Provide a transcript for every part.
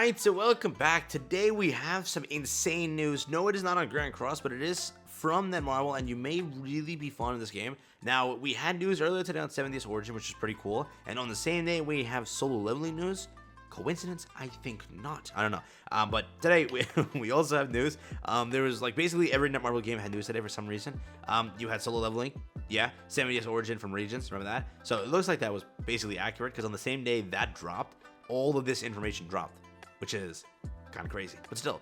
Alright, so welcome back. Today we have some insane news. No, it is not on Grand Cross, but it is from Netmarble, and you may really be fond of this game. Now, we had news earlier today on 70th Origin, which is pretty cool, and on the same day we have solo leveling news. Coincidence? I think not. I don't know. But today we also have news. There was like basically every Netmarble game had news today for some reason. You had solo leveling, yeah, 70th Origin from Regions, remember that? So it looks like that was basically accurate because on the same day that dropped, all of this information dropped, which is kind of crazy, but still.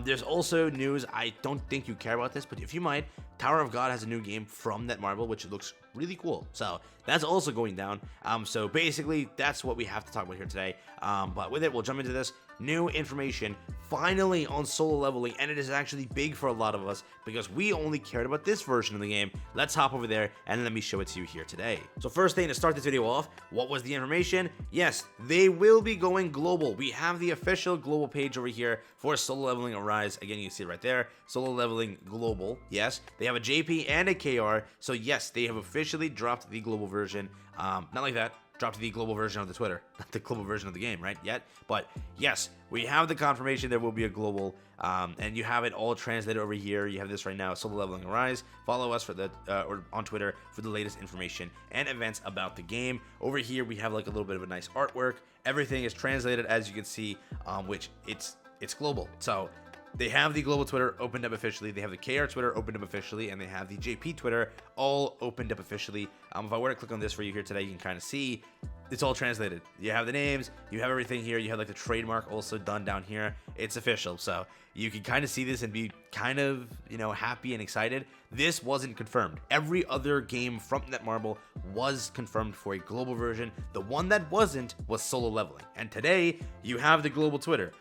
There's also news. I don't think you care about this, but if you might, Tower of God has a new game from Netmarble, which looks really cool. So that's also going down. So basically, that's what we have to talk about here today. But with it, we'll jump into this. New information finally on solo leveling, and it is actually big for a lot of us because we only cared about this version of the game. Let's hop over there and let me show it to you here today. So first thing to start this video off, what was the information? Yes, they will be going global. We have the official global page over here for solo leveling Arise. Again, you can see it right there, solo leveling global. Yes, they have a JP and a KR. So yes, they have officially dropped the global version. Not like that. Dropped the global version of the Twitter, not the global version of the game, right? Yet, but yes, we have the confirmation there will be a global, and you have it all translated over here. You have this right now, solo leveling Arise. Follow us for the or on Twitter for the latest information and events about the game. Over here, we have like a little bit of a nice artwork. Everything is translated, as you can see, which it's global. So they have the global Twitter opened up officially, they have the KR Twitter opened up officially, and they have the JP Twitter all opened up officially. If I were to click on this for you here today, you can kind of see it's all translated. You have the names, you have everything here, you have like the trademark also done down here. It's official, so you can kind of see this and be kind of, you know, happy and excited. This wasn't confirmed. Every other game from Netmarble was confirmed for a global version. The one that wasn't was solo leveling, and today you have the global Twitter.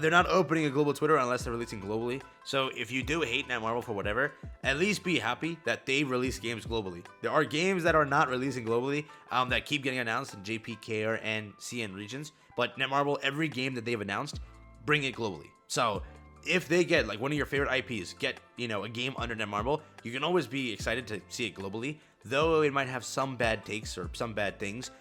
They're not opening a global Twitter unless they're releasing globally. So if you do hate Netmarble for whatever, at least be happy that they release games globally. There are games that are not releasing globally that keep getting announced in JP, KR, and CN regions. But Netmarble, every game that they've announced, bring it globally. So if they get like one of your favorite IPs, get, you know, a game under Netmarble, you can always be excited to see it globally. Though it might have some bad takes or some bad things,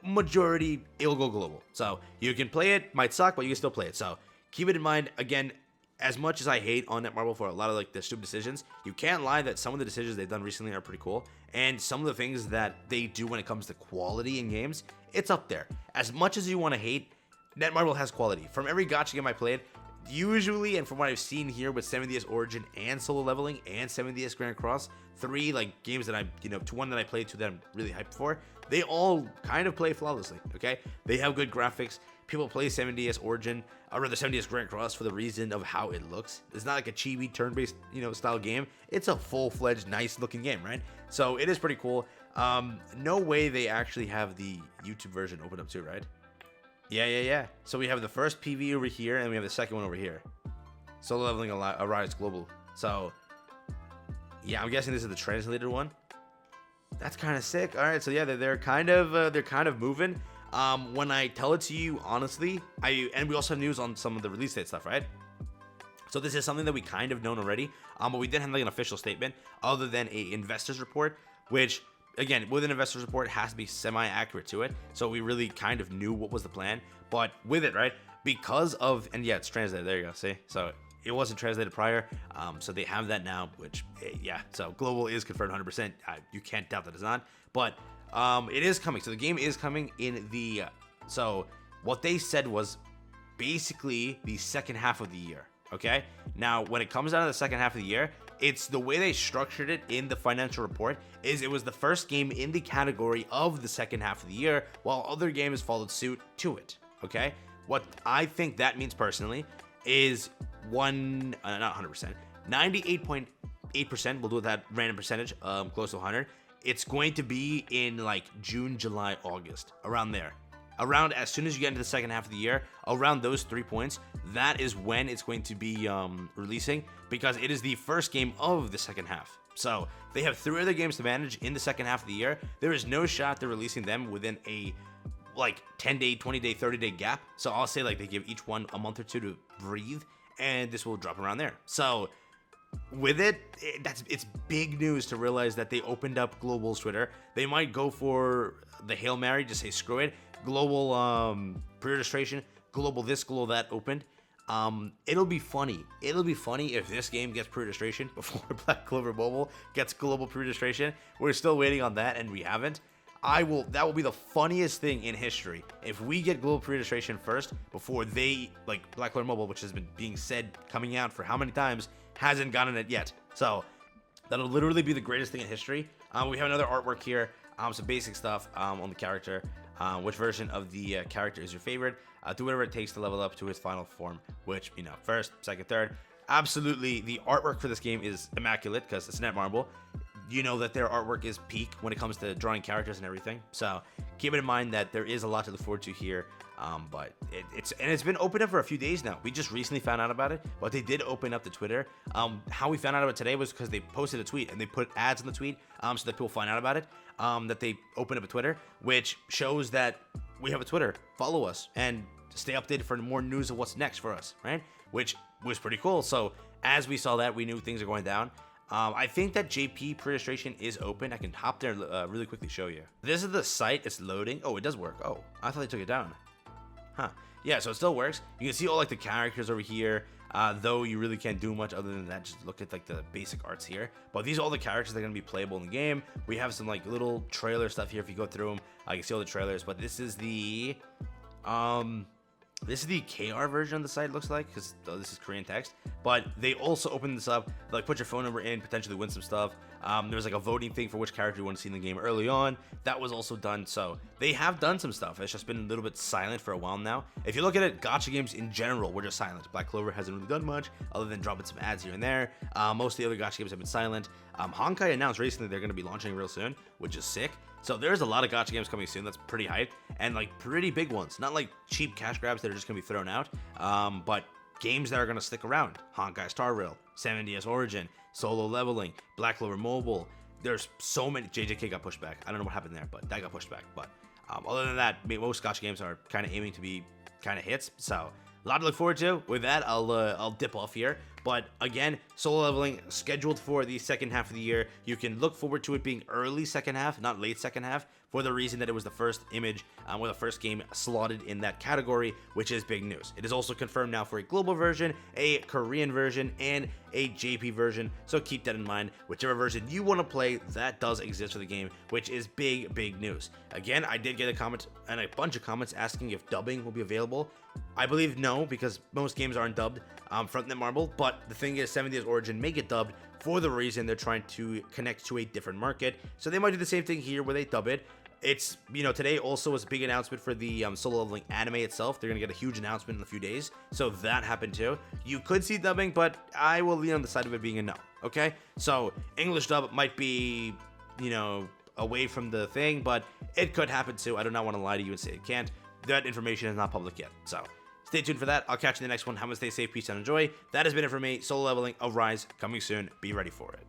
majority it'll go global. So you can play it, might suck, but you can still play it. So keep it in mind. Again, as much as I hate on Netmarble for a lot of like the stupid decisions, you can't lie that some of the decisions they've done recently are pretty cool, and some of the things that they do when it comes to quality in games, it's up there. As much as you want to hate, Netmarble has quality. From every gacha game I played, usually, and from what I've seen here with 70th Origin and solo leveling and 70th Grand Cross, three like games that I, you know, to one that I played, two that I'm really hyped for, they all kind of play flawlessly. Okay, they have good graphics. People play 70th Origin, or rather 70th Grand Cross, for the reason of how it looks. It's not like a chibi turn-based, you know, style game. It's a full-fledged, nice-looking game, right? So it is pretty cool. No way they actually have the YouTube version open up too, right? Yeah. So we have the first PV over here, and we have the second one over here. Solo leveling Arise Global. So yeah, I'm guessing this is the translated one. That's kind of sick. All right, so yeah, they're kind of moving. When I tell it to you, honestly, and we also have news on some of the release date stuff, right? So this is something that we kind of known already, but we didn't have like an official statement other than a investors report, which again, with an investors report, it has to be semi-accurate to it. So we really kind of knew what was the plan, but with it, right? Because of, and yeah, it's translated. There you go. See, so it wasn't translated prior, so they have that now. Which, yeah, so global is confirmed 100%. You can't doubt that it's not, but. It is coming. So the game is coming in the, so what they said was basically the second half of the year. Okay. Now, when it comes down to the second half of the year, it's the way they structured it in the financial report is it was the first game in the category of the second half of the year, while other games followed suit to it. Okay. What I think that means personally is not 100%, 98.8%. We'll do that random percentage, close to 100. It's going to be in like June, July, August, around there. Around as soon as you get into the second half of the year, around those 3 points, that is when it's going to be releasing, because it is the first game of the second half. So they have 3 other games to manage in the second half of the year. There is no shot they're releasing them within a like 10-day, 20-day, 30-day gap. So I'll say like they give each one a month or two to breathe, and this will drop around there. So with it, it's big news to realize that they opened up Global's Twitter. They might go for the Hail Mary, just say screw it. Global pre-registration, global this, global that opened. It'll be funny. It'll be funny if this game gets pre-registration before Black Clover Mobile gets global pre-registration. We're still waiting on that, and we haven't. That will be the funniest thing in history if we get global pre-registration first before they, like Black Clover Mobile, which has been being said coming out for how many times, hasn't gotten it yet. So that'll literally be the greatest thing in history. We have another artwork here, some basic stuff on the character. Which version of the character is your favorite? Do whatever it takes to level up to his final form, which, you know, first, second, third. Absolutely, the artwork for this game is immaculate because it's Netmarble. You know that their artwork is peak when it comes to drawing characters and everything. So keep it in mind that there is a lot to look forward to here. But it's been open up for a few days now. We just recently found out about it, but they did open up the Twitter. How we found out about it today was because they posted a tweet and they put ads in the tweet so that people find out about it. That they opened up a Twitter, which shows that we have a Twitter. Follow us and stay updated for more news of what's next for us, right? Which was pretty cool. So as we saw that, we knew things are going down. I think that JP pre-registration is open. I can hop there really quickly show you. This is the site. It's loading. Oh, it does work. Oh, I thought they took it down. Huh. Yeah, so it still works. You can see all like the characters over here. Though you really can't do much other than that. Just look at like the basic arts here. But these are all the characters that are going to be playable in the game. We have some like little trailer stuff here. If you go through them, you can see all the trailers. But this is the KR version of the site, looks like, because this is Korean text. But they also opened this up, like put your phone number in, potentially win some stuff. There was like a voting thing for which character you want to see in the game early on. That was also done. So they have done some stuff. It's just been a little bit silent for a while now. If you look at it, gacha games in general were just silent. Black Clover hasn't really done much other than dropping some ads here and there. Most of the other gacha games have been silent. Honkai announced recently they're going to be launching real soon, which is sick. So there's a lot of gacha games coming soon. That's pretty hype, and like pretty big ones. Not like cheap cash grabs that are just going to be thrown out, but games that are going to stick around. Honkai Star Rail, 7DS Origin, Solo Leveling, Black Clover Mobile. There's so many. JJK got pushed back. I don't know what happened there, but that got pushed back. But other than that, most gacha games are kind of aiming to be kind of hits. So a lot to look forward to. With that, I'll dip off here. But again, Solo Leveling scheduled for the second half of the year. You can look forward to it being early second half, not late second half, for the reason that it was the first image or the first game slotted in that category, which is big news. It is also confirmed now for a global version, a Korean version, and a JP version. So keep that in mind. Whichever version you want to play, that does exist for the game, which is big news. Again, I did get a comment and a bunch of comments asking if dubbing will be available. I believe no, because most games aren't dubbed from Netmarble, but the thing is 70's Origin may get dubbed for the reason they're trying to connect to a different market. So they might do the same thing here where they dub it. It's, today also was a big announcement for the Solo Leveling anime itself. They're going to get a huge announcement in a few days. So that happened too. You could see dubbing, but I will lean on the side of it being a no. Okay? So English dub might be, away from the thing, but it could happen too. I do not want to lie to you and say it can't. That information is not public yet. So stay tuned for that. I'll catch you in the next one. Have a stay safe, peace, and enjoy. That has been it for me. Solo Leveling, Arise, coming soon. Be ready for it.